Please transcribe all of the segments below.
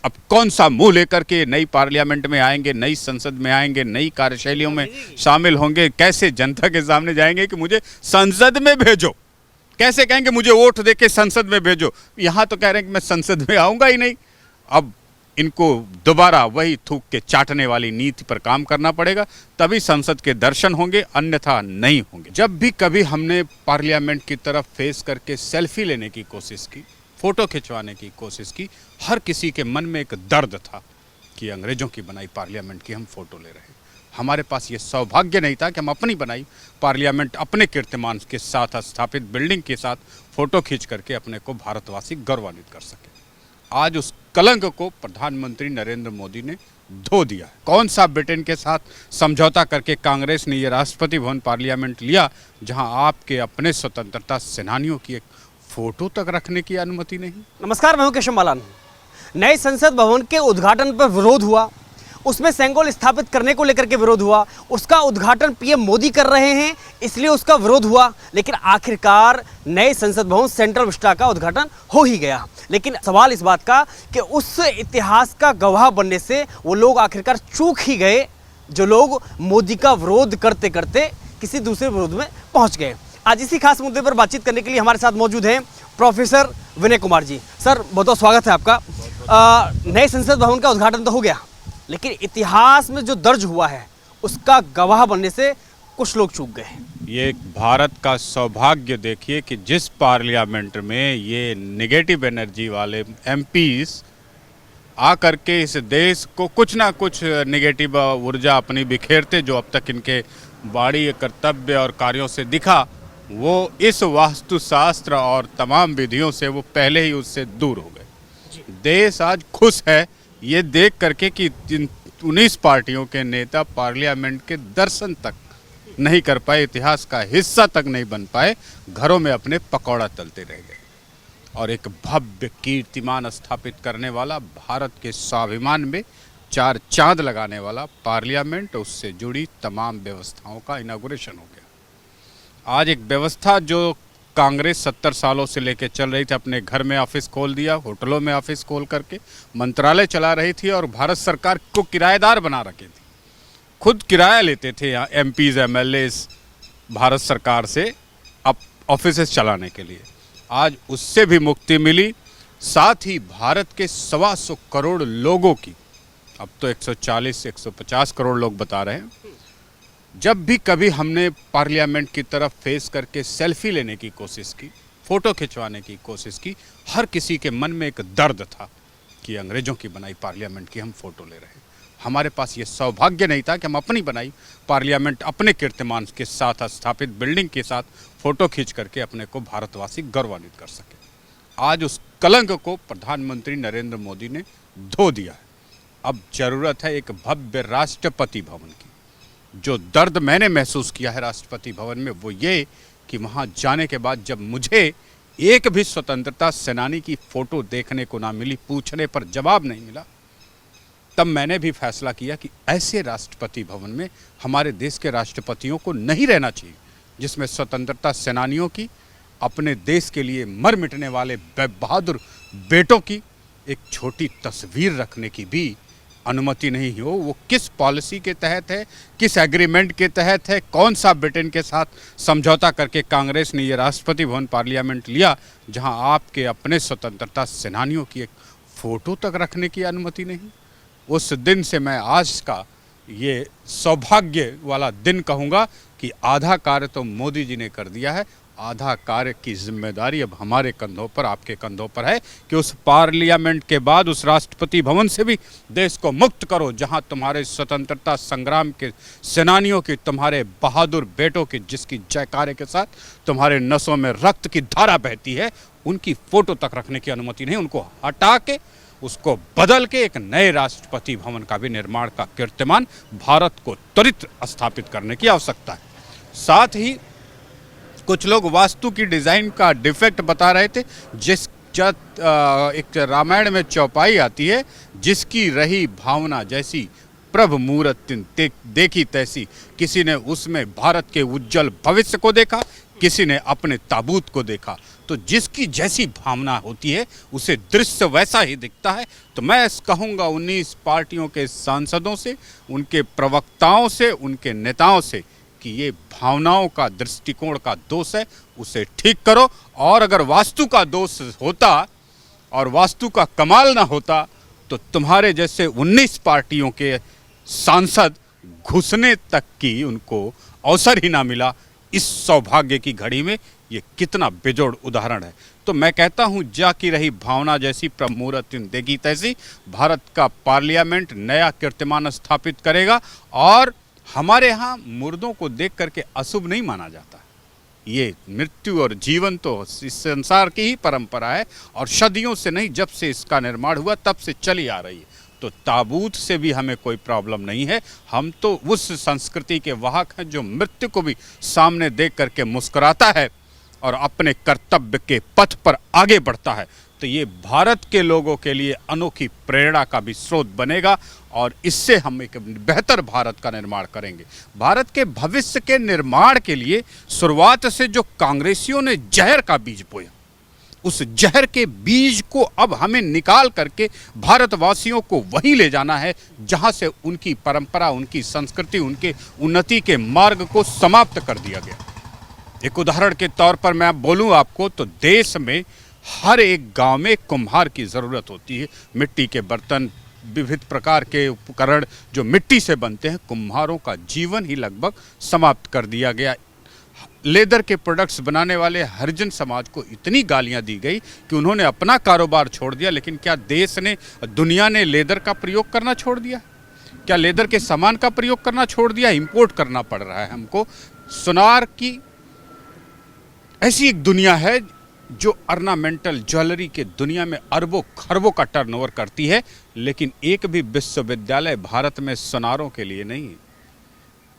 अब कौन सा मुंह लेकर के नई पार्लियामेंट में आएंगे, नई संसद में आएंगे, नई कार्यशैलियों में शामिल होंगे, कैसे जनता के सामने जाएंगे कि मुझे संसद में भेजो, कैसे कहेंगे मुझे वोट देके संसद में भेजो। यहाँ तो कह रहे हैं कि मैं संसद में आऊंगा ही नहीं। अब इनको दोबारा वही थूक के चाटने वाली नीति पर काम करना पड़ेगा, तभी संसद के दर्शन होंगे, अन्यथा नहीं होंगे। जब भी कभी हमने पार्लियामेंट की तरफ फेस करके सेल्फी लेने की कोशिश की, फोटो खिंचवाने की कोशिश की, हर किसी के मन में एक दर्द था कि अंग्रेजों की बनाई पार्लियामेंट की हम फोटो ले रहे हैं। हमारे पास ये सौभाग्य नहीं था कि हम अपनी बनाई पार्लियामेंट अपने कीर्तिमान के साथ स्थापित बिल्डिंग के साथ फोटो खींच करके अपने को भारतवासी गौरवान्वित कर सके। आज उस कलंक को प्रधानमंत्री नरेंद्र मोदी ने धो दिया है। कौन सा ब्रिटेन के साथ समझौता करके कांग्रेस ने ये राष्ट्रपति भवन पार्लियामेंट लिया, जहां आपके अपने स्वतंत्रता सेनानियों की एक फोटो तक रखने की अनुमति नहीं। नमस्कार, मैं हूं केशव मालान। नए संसद भवन के उद्घाटन पर विरोध हुआ, उसमें सेंगोल स्थापित करने को लेकर के विरोध हुआ, उसका उद्घाटन पीएम मोदी कर रहे हैं इसलिए उसका विरोध हुआ, लेकिन आखिरकार नए संसद भवन सेंट्रल विस्टा का उद्घाटन हो ही गया। लेकिन सवाल इस बात का कि उस इतिहास का गवाह बनने से वो लोग आखिरकार चूक ही गए जो लोग मोदी का विरोध करते करते किसी दूसरे विरोध में पहुंच गए। आज इसी खास मुद्दे पर बातचीत करने के लिए हमारे साथ मौजूद हैं प्रोफेसर विनय कुमार जी। सर, बहुत बहुत स्वागत है आपका। नए संसद भवन का उद्घाटन तो हो गया, लेकिन इतिहास में जो दर्ज हुआ है उसका गवाह बनने से कुछ लोग चूक गए। ये भारत का सौभाग्य देखिए कि जिस पार्लियामेंट में ये नेगेटिव एनर्जी वाले एमपीज आकर के इस देश को कुछ ना कुछ नेगेटिव ऊर्जा अपनी बिखेरते, जो अब तक इनके वाणी, कर्तव्य और कार्यों से दिखा, वो इस वास्तुशास्त्र और तमाम विधियों से वो पहले ही उससे दूर हो गए। देश आज खुश है ये देख करके कि 19 पार्टियों के नेता पार्लियामेंट के दर्शन तक नहीं कर पाए, इतिहास का हिस्सा तक नहीं बन पाए, घरों में अपने पकौड़ा तलते रह गए। और एक भव्य कीर्तिमान स्थापित करने वाला, भारत के स्वाभिमान में 4 चांद लगाने वाला पार्लियामेंट, उससे जुड़ी तमाम व्यवस्थाओं का इनॉग्रेशन हो गया। आज एक व्यवस्था जो कांग्रेस 70 सालों से लेकर चल रही थी, अपने घर में ऑफिस खोल दिया, होटलों में ऑफिस खोल करके मंत्रालय चला रही थी और भारत सरकार को किराएदार बना रखी थी, खुद किराया लेते थे यहाँ एमपीज एमएलएस भारत सरकार से अब ऑफिस चलाने के लिए। आज उससे भी मुक्ति मिली। साथ ही भारत के 125 करोड़ लोगों की, अब तो 140-150 करोड़ लोग बता रहे हैं, जब भी कभी हमने पार्लियामेंट की तरफ फेस करके सेल्फी लेने की कोशिश की, फोटो खिंचवाने की कोशिश की, हर किसी के मन में एक दर्द था कि अंग्रेजों की बनाई पार्लियामेंट की हम फोटो ले रहे हैं। हमारे पास ये सौभाग्य नहीं था कि हम अपनी बनाई पार्लियामेंट अपने कीर्तिमान के साथ स्थापित बिल्डिंग के साथ फोटो खींच करके अपने को भारतवासी गौरवान्वित कर सके। आज उस कलंक को प्रधानमंत्री नरेंद्र मोदी ने धो दिया है। अब जरूरत है एक भव्य राष्ट्रपति भवन की। जो दर्द मैंने महसूस किया है राष्ट्रपति भवन में, वो ये कि वहाँ जाने के बाद जब मुझे एक भी स्वतंत्रता सेनानी की फोटो देखने को ना मिली, पूछने पर जवाब नहीं मिला, तब मैंने भी फैसला किया कि ऐसे राष्ट्रपति भवन में हमारे देश के राष्ट्रपतियों को नहीं रहना चाहिए, जिसमें स्वतंत्रता सेनानियों की, अपने देश के लिए मर मिटने वाले बहादुर बेटों की एक छोटी तस्वीर रखने की भी अनुमति नहीं हो। वो किस पॉलिसी के तहत है, किस एग्रीमेंट के तहत है, कौन सा ब्रिटेन के साथ समझौता करके कांग्रेस ने ये राष्ट्रपति भवन पार्लियामेंट लिया, जहां आपके अपने स्वतंत्रता सेनानियों की एक फोटो तक रखने की अनुमति नहीं। उस दिन से मैं आज का ये सौभाग्य वाला दिन कहूँगा कि आधा कार्य तो मोदी जी ने कर दिया है, आधा कार्य की जिम्मेदारी अब हमारे कंधों पर, आपके कंधों पर है कि उस पार्लियामेंट के बाद उस राष्ट्रपति भवन से भी देश को मुक्त करो, जहां तुम्हारे स्वतंत्रता संग्राम के सेनानियों की, तुम्हारे बहादुर बेटों की, जिसकी जयकारे के साथ तुम्हारे नसों में रक्त की धारा बहती है, उनकी फोटो तक रखने की अनुमति नहीं। उनको हटा के, उसको बदल के एक नए राष्ट्रपति भवन का भी निर्माण का कीर्तिमान भारत को त्वरित स्थापित करने की आवश्यकता है। साथ ही कुछ लोग वास्तु की डिज़ाइन का डिफेक्ट बता रहे थे। एक रामायण में चौपाई आती है, जिसकी रही भावना जैसी प्रभ मूरत देखी तैसी, किसी ने उसमें भारत के उज्जवल भविष्य को देखा, किसी ने अपने ताबूत को देखा। तो जिसकी जैसी भावना होती है उसे दृश्य वैसा ही दिखता है। तो मैं कहूँगा 19 पार्टियों के सांसदों से, उनके प्रवक्ताओं से, उनके नेताओं से कि ये भावनाओं का, दृष्टिकोण का दोष है, उसे ठीक करो। और अगर वास्तु का दोष होता और वास्तु का कमाल ना होता तो तुम्हारे जैसे 19 पार्टियों के सांसद घुसने तक की उनको अवसर ही ना मिला। इस सौभाग्य की घड़ी में ये कितना बेजोड़ उदाहरण है। तो मैं कहता हूँ, जा की रही भावना जैसी प्रभु मुहूर्त देगी तैसी भारत का पार्लियामेंट नया कीर्तिमान स्थापित करेगा। और हमारे यहाँ मुर्दों को देख करके अशुभ नहीं माना जाता। ये मृत्यु और जीवन तो इस संसार की ही परंपरा है और सदियों से नहीं, जब से इसका निर्माण हुआ तब से चली आ रही है। तो ताबूत से भी हमें कोई प्रॉब्लम नहीं है। हम तो उस संस्कृति के वाहक हैं जो मृत्यु को भी सामने देख करके मुस्कुराता है और अपने कर्तव्य के पथ पर आगे बढ़ता है। तो ये भारत के लोगों के लिए अनोखी प्रेरणा का भी स्रोत बनेगा और इससे हम एक बेहतर भारत का निर्माण करेंगे। भारत के भविष्य के निर्माण के लिए शुरुआत से जो कांग्रेसियों ने जहर का बीज बोया, उस जहर के बीज को अब हमें निकाल करके भारतवासियों को वहीं ले जाना है जहां से उनकी परंपरा, उनकी संस्कृति, उनके उन्नति के मार्ग को समाप्त कर दिया गया। एक उदाहरण के तौर पर मैं बोलूं आपको तो देश में हर एक गांव में कुम्हार की ज़रूरत होती है। मिट्टी के बर्तन, विविध प्रकार के उपकरण जो मिट्टी से बनते हैं, कुम्हारों का जीवन ही लगभग समाप्त कर दिया गया। लेदर के प्रोडक्ट्स बनाने वाले हरिजन समाज को इतनी गालियां दी गई कि उन्होंने अपना कारोबार छोड़ दिया। लेकिन क्या देश ने, दुनिया ने लेदर का प्रयोग करना छोड़ दिया? क्या लेदर के सामान का प्रयोग करना छोड़ दिया? इंपोर्ट करना पड़ रहा है हमको। सुनार की ऐसी एक दुनिया है जो ऑर्नामेंटल ज्वेलरी के दुनिया में अरबों खरबों का टर्नओवर करती है, लेकिन एक भी विश्वविद्यालय भारत में सुनारों के लिए नहीं है।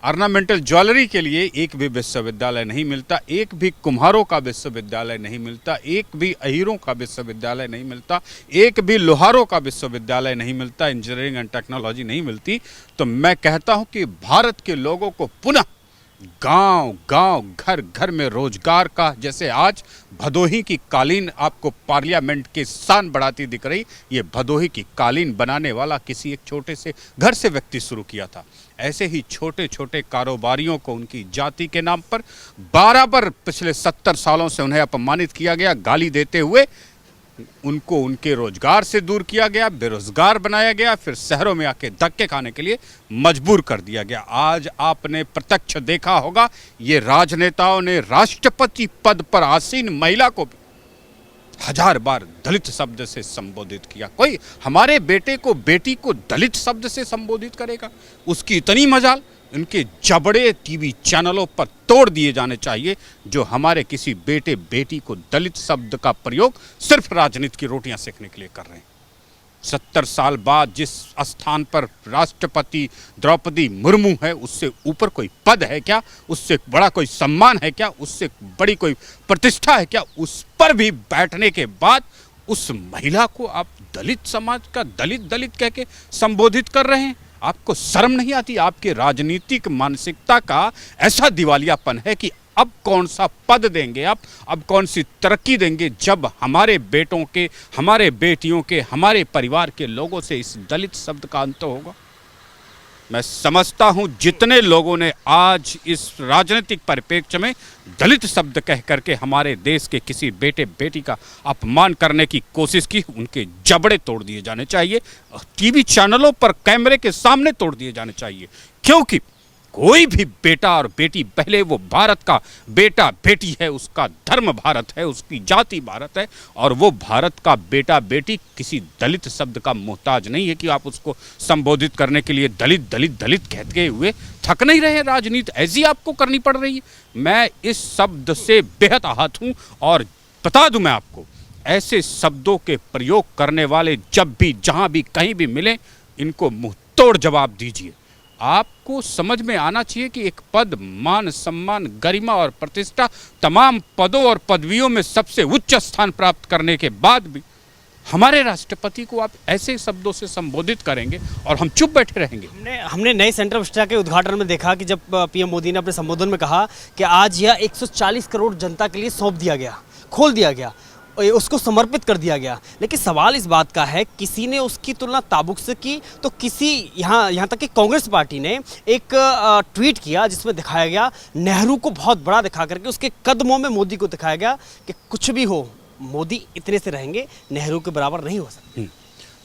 ऑर्नामेंटल ज्वेलरी के लिए एक भी विश्वविद्यालय नहीं मिलता, एक भी कुम्हारों का विश्वविद्यालय नहीं मिलता, एक भी अहीरों का विश्वविद्यालय नहीं मिलता, एक भी लोहारों का विश्वविद्यालय नहीं मिलता, इंजीनियरिंग एंड टेक्नोलॉजी नहीं मिलती। तो मैं कहता हूं कि भारत के लोगों को पुनः गांव गांव, घर घर में रोजगार का, जैसे आज भदोही की कालीन आपको पार्लियामेंट के शान बढ़ाती दिख रही, ये भदोही की कालीन बनाने वाला किसी एक छोटे से घर से व्यक्ति शुरू किया था। ऐसे ही छोटे छोटे कारोबारियों को उनकी जाति के नाम पर बराबर पिछले 70 सालों से उन्हें अपमानित किया गया, गाली देते हुए उनको उनके रोजगार से दूर किया गया, बेरोजगार बनाया गया, फिर शहरों में आके धक्के खाने के लिए मजबूर कर दिया गया। आज आपने प्रत्यक्ष देखा होगा, ये राजनेताओं ने राष्ट्रपति पद पर आसीन महिला को 1000 बार दलित शब्द से संबोधित किया। कोई हमारे बेटे को, बेटी को दलित शब्द से संबोधित करेगा? उसकी इतनी मजाल। उनके जबड़े टीवी चैनलों पर तोड़ दिए जाने चाहिए जो हमारे किसी बेटे बेटी को दलित शब्द का प्रयोग सिर्फ राजनीति की रोटियां सेकने के लिए कर रहे हैं। 70 साल बाद जिस स्थान पर राष्ट्रपति द्रौपदी मुर्मू है, उससे ऊपर कोई पद है क्या? उससे बड़ा कोई सम्मान है क्या? उससे बड़ी कोई प्रतिष्ठा है क्या? उस पर भी बैठने के बाद उस महिला को आप दलित समाज का दलित कह के संबोधित कर रहे हैं। आपको शर्म नहीं आती? आपके राजनीतिक मानसिकता का ऐसा दिवालियापन है कि अब कौन सा पद देंगे आप, अब कौन सी तरक्की देंगे जब हमारे बेटों के, हमारे बेटियों के, हमारे परिवार के लोगों से इस दलित शब्द का अंत होगा। मैं समझता हूं जितने लोगों ने आज इस राजनीतिक परिप्रेक्ष्य में दलित शब्द कह करके हमारे देश के किसी बेटे बेटी का अपमान करने की कोशिश की, उनके जबड़े तोड़ दिए जाने चाहिए, टीवी चैनलों पर कैमरे के सामने तोड़ दिए जाने चाहिए। क्योंकि कोई भी बेटा और बेटी, पहले वो भारत का बेटा बेटी है, उसका धर्म भारत है, उसकी जाति भारत है, और वो भारत का बेटा बेटी किसी दलित शब्द का मोहताज नहीं है कि आप उसको संबोधित करने के लिए दलित दलित दलित कहते हुए थक नहीं रहे। राजनीति ऐसी आपको करनी पड़ रही है। मैं इस शब्द से बेहद आहत हूं और बता दूं मैं आपको, ऐसे शब्दों के प्रयोग करने वाले जब भी, जहां भी, कहीं भी मिले, इनको मुंह तोड़ जवाब दीजिए। आपको समझ में आना चाहिए कि एक पद, मान, सम्मान, गरिमा और प्रतिष्ठा, तमाम पदों और पदवियों में सबसे उच्च स्थान प्राप्त करने के बाद भी हमारे राष्ट्रपति को आप ऐसे शब्दों से संबोधित करेंगे और हम चुप बैठे रहेंगे? हमने नए सेंटर ऑफ स्टा के उद्घाटन में देखा कि जब पीएम मोदी ने अपने संबोधन में कहा कि आज यह 140 करोड़ जनता के लिए सौंप दिया गया, खोल दिया गया, उसको समर्पित कर दिया गया। लेकिन सवाल इस बात का है, किसी ने उसकी तुलना ताबुक से की तो किसी यहाँ तक कि कांग्रेस पार्टी ने एक ट्वीट किया जिसमें दिखाया गया नेहरू को बहुत बड़ा दिखा करके उसके कदमों में मोदी को दिखाया गया कि कुछ भी हो मोदी इतने से रहेंगे, नेहरू के बराबर नहीं हो सकते।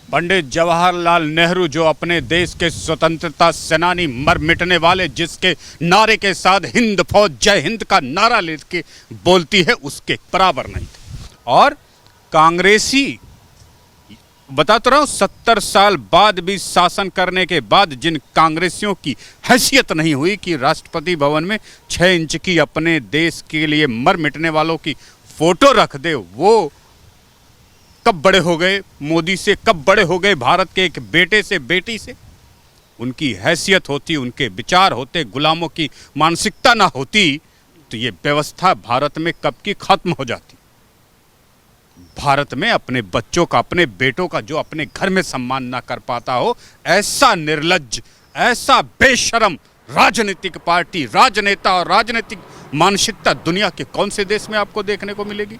पंडित जवाहरलाल नेहरू जो अपने देश के स्वतंत्रता सेनानी मर मिटने वाले, जिसके नारे के साथ हिंद फौज जय हिंद का नारा लेके बोलती है, उसके बराबर नहीं थे। और कांग्रेसी, बताता रहा हूं, 70 साल बाद भी शासन करने के बाद जिन कांग्रेसियों की हैसियत नहीं हुई कि राष्ट्रपति भवन में 6 इंच की अपने देश के लिए मर मिटने वालों की फोटो रख दे, वो कब बड़े हो गए मोदी से, कब बड़े हो गए भारत के एक बेटे से, बेटी से। उनकी हैसियत होती, उनके विचार होते, गुलामों की मानसिकता ना होती, तो ये व्यवस्था भारत में कब की खत्म हो जाती। भारत में अपने बच्चों का, अपने बेटों का जो अपने घर में सम्मान ना कर पाता हो, ऐसा निर्लज्ज, ऐसा बेशरम राजनीतिक पार्टी, राजनेता और राजनीतिक मानसिकता दुनिया के कौन से देश में आपको देखने को मिलेगी?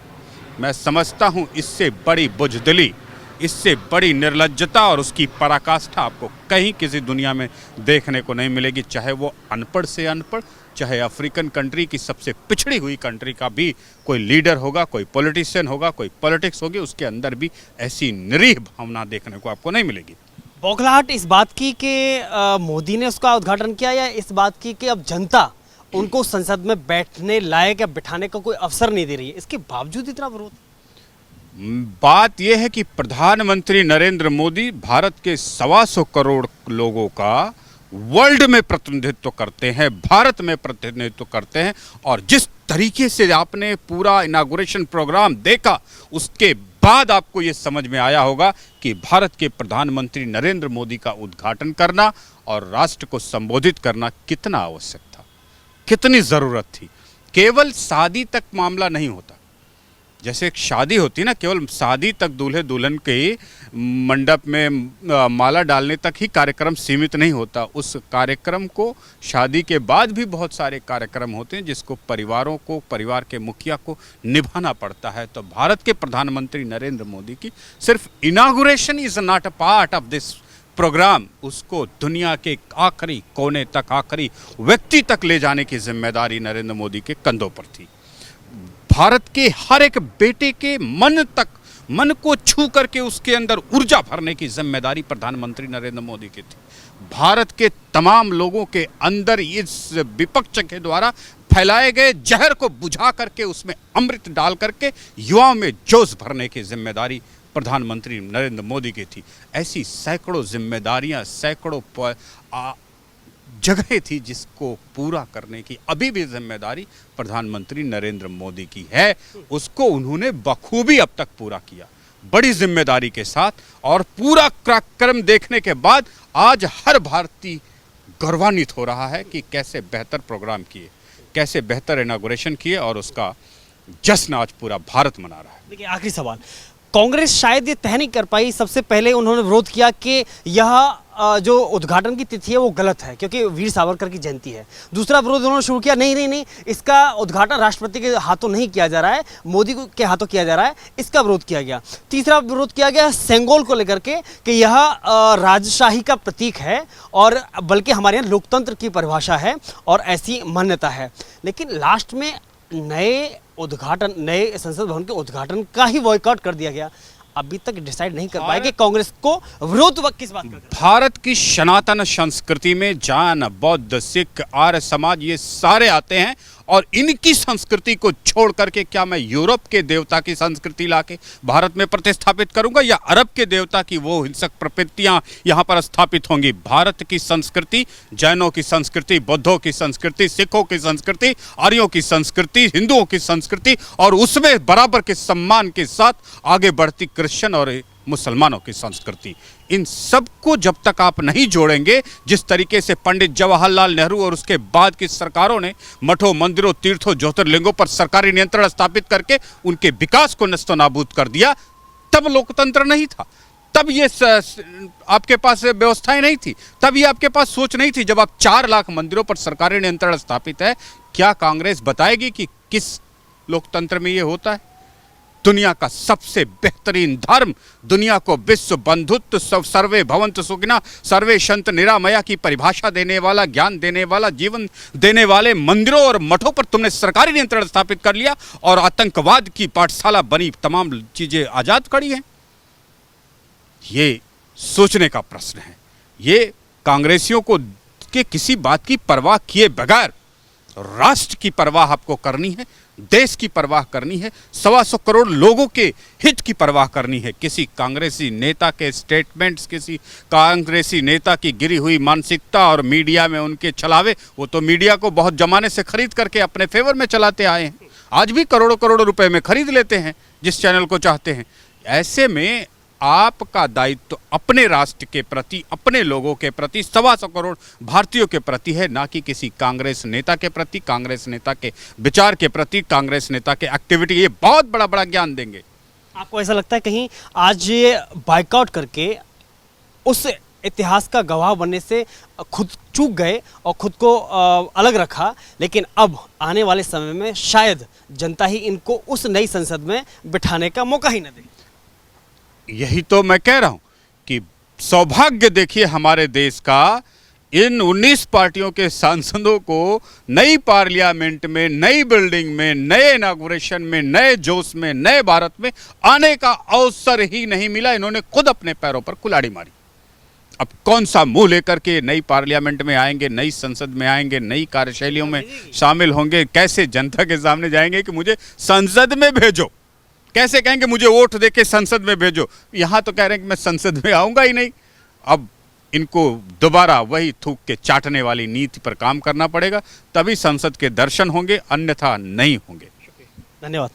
मैं समझता हूं इससे बड़ी बुजदिली, इससे बड़ी निर्लज्जता और उसकी पराकाष्ठा आपको कहीं किसी दुनिया में देखने को नहीं मिलेगी। चाहे वो अनपढ़ से अनपढ़, चाहे अफ्रीकन कंट्री की सबसे पिछड़ी हुई कंट्री का भी कोई लीडर होगा, कोई पॉलिटिशियन होगा, कोई पॉलिटिक्स होगी, उसके अंदर भी ऐसी निरीह भावना देखने को आपको नहीं मिलेगी। बौखलाहट इस बात की कि मोदी ने उसका उद्घाटन किया, या इस बात की कि अब जनता उनको संसद में बैठने लायक या बिठाने का कोई अवसर नहीं दे रही है, इसके बावजूद इतना विरोध? बात यह है कि प्रधानमंत्री नरेंद्र मोदी भारत के 125 करोड़ लोगों का वर्ल्ड में प्रतिनिधित्व करते हैं, भारत में प्रतिनिधित्व करते हैं। और जिस तरीके से आपने पूरा इनागुरेशन प्रोग्राम देखा, उसके बाद आपको यह समझ में आया होगा कि भारत के प्रधानमंत्री नरेंद्र मोदी का उद्घाटन करना और राष्ट्र को संबोधित करना कितना आवश्यक था, कितनी ज़रूरत थी। केवल शादी तक मामला नहीं होता। जैसे एक शादी होती है ना, केवल शादी तक दूल्हे दुल्हन के मंडप में माला डालने तक ही कार्यक्रम सीमित नहीं होता। उस कार्यक्रम को शादी के बाद भी बहुत सारे कार्यक्रम होते हैं जिसको परिवारों को, परिवार के मुखिया को निभाना पड़ता है। तो भारत के प्रधानमंत्री नरेंद्र मोदी की सिर्फ inauguration is not a part of this programme, उसको दुनिया के आखिरी कोने तक, आखिरी व्यक्ति तक ले जाने की जिम्मेदारी नरेंद्र मोदी के कंधों पर थी। भारत के हर एक बेटे के मन को छू करके उसके अंदर ऊर्जा भरने की जिम्मेदारी प्रधानमंत्री नरेंद्र मोदी की थी। भारत के तमाम लोगों के अंदर इस विपक्ष के द्वारा फैलाए गए जहर को बुझा करके उसमें अमृत डाल करके युवाओं में जोश भरने की जिम्मेदारी प्रधानमंत्री नरेंद्र मोदी की थी। ऐसी सैकड़ों जिम्मेदारियां, सैकड़ों जगह थी जिसको पूरा करने की अभी भी जिम्मेदारी प्रधानमंत्री नरेंद्र मोदी की है। उसको उन्होंने बखूबी अब तक पूरा किया, बड़ी जिम्मेदारी के साथ। और पूरा कार्यक्रम देखने के बाद आज हर भारतीय गौरवान्वित हो रहा है कि कैसे बेहतर प्रोग्राम किए, कैसे बेहतर इनागुरेशन किए, और उसका जश्न आज पूरा भारत मना रहा है। देखिए, आखिरी सवाल, कांग्रेस शायद ये तय नहीं कर पाई। सबसे पहले उन्होंने विरोध किया कि यह जो उद्घाटन की तिथि है वो गलत है क्योंकि वीर सावरकर की जयंती है। दूसरा विरोध उन्होंने शुरू किया, नहीं, इसका उद्घाटन राष्ट्रपति के हाथों नहीं किया जा रहा है, मोदी के हाथों किया जा रहा है, इसका विरोध किया गया। तीसरा विरोध किया गया सेंगोल को लेकर के कि यह राजशाही का प्रतीक है और बल्कि हमारे यहाँ लोकतंत्र की परिभाषा है और ऐसी मान्यता है। लेकिन लास्ट में नए संसद भवन के उद्घाटन का ही बॉयकॉट कर दिया गया। अभी तक डिसाइड नहीं कर पाए कि कांग्रेस को विरोध किस बात का। भारत की सनातन संस्कृति में जैन, बौद्ध, सिख, आर्य समाज ये सारे आते हैं, और इनकी संस्कृति को छोड़ करके क्या मैं यूरोप के देवता की संस्कृति लाके भारत में प्रतिस्थापित करूंगा, या अरब के देवता की वो हिंसक प्रवृत्तियां यहां पर स्थापित होंगी? भारत की संस्कृति, जैनों की संस्कृति, बौद्धों की संस्कृति, सिखों की संस्कृति, आर्यों की संस्कृति, हिंदुओं की संस्कृति, और उसमें बराबर के सम्मान के साथ आगे बढ़ती क्रिश्चियन और मुसलमानों की संस्कृति, इन सब को जब तक आप नहीं जोड़ेंगे, जिस तरीके से पंडित जवाहरलाल नेहरू और उसके बाद की सरकारों ने मठों, मंदिरों, तीर्थों, ज्योतिर्लिंगों पर सरकारी नियंत्रण स्थापित करके उनके विकास को नस्तोनाबूद कर दिया, तब लोकतंत्र नहीं था, तब ये आपके पास व्यवस्थाएं नहीं थी, तब ये आपके पास सोच नहीं थी। जब आप 4 लाख मंदिरों पर सरकारी नियंत्रण स्थापित है, क्या कांग्रेस बताएगी कि किस लोकतंत्र में ये होता है? दुनिया का सबसे बेहतरीन धर्म, दुनिया को विश्व बंधुत्व, सर्वे भवन्तु सुखिनः, सर्वे सन्तु निरामया की परिभाषा देने वाला, ज्ञान देने वाला, जीवन देने वाले मंदिरों और मठों पर तुमने सरकारी नियंत्रण स्थापित कर लिया और आतंकवाद की पाठशाला बनी तमाम चीजें आजाद खड़ी हैं। ये सोचने का प्रश्न है। ये कांग्रेसियों को के किसी बात की परवाह किए बगैर राष्ट्र की परवाह आपको करनी है, देश की परवाह करनी है, 125 करोड़ लोगों के हित की परवाह करनी है। किसी कांग्रेसी नेता के स्टेटमेंट्स, किसी कांग्रेसी नेता की गिरी हुई मानसिकता और मीडिया में उनके छलावे, वो तो मीडिया को बहुत जमाने से खरीद करके अपने फेवर में चलाते आए हैं, आज भी करोड़ों करोड़ों रुपए में खरीद लेते हैं जिस चैनल को चाहते हैं। ऐसे में आपका दायित्व अपने राष्ट्र के प्रति, अपने लोगों के प्रति, 125 करोड़ भारतीयों के प्रति है, ना कि किसी कांग्रेस नेता के प्रति, कांग्रेस नेता के विचार के प्रति, कांग्रेस नेता के एक्टिविटी। ये बहुत बड़ा बड़ा ज्ञान देंगे। आपको ऐसा लगता है कहीं आज ये बाइकआउट करके उस इतिहास का गवाह बनने से खुद चूक गए और खुद को अलग रखा, लेकिन अब आने वाले समय में शायद जनता ही इनको उस नई संसद में बिठाने का मौका ही न दे? यही तो मैं कह रहा हूं कि सौभाग्य देखिए हमारे देश का, इन 19 पार्टियों के सांसदों को नई पार्लियामेंट में, नई बिल्डिंग में, नए इनॉग्रेशन में, नए जोश में, नए भारत में आने का अवसर ही नहीं मिला। इन्होंने खुद अपने पैरों पर कुल्हाड़ी मारी। अब कौन सा मुंह लेकर के नई पार्लियामेंट में आएंगे, नई संसद में आएंगे, नई कार्यशैलियों में शामिल होंगे? कैसे जनता के सामने जाएंगे कि मुझे संसद में भेजो? कैसे कहेंगे मुझे वोट देके संसद में भेजो? यहां तो कह रहे हैं कि मैं संसद में आऊंगा ही नहीं। अब इनको दोबारा वही थूक के चाटने वाली नीति पर काम करना पड़ेगा, तभी संसद के दर्शन होंगे, अन्यथा नहीं होंगे। धन्यवाद।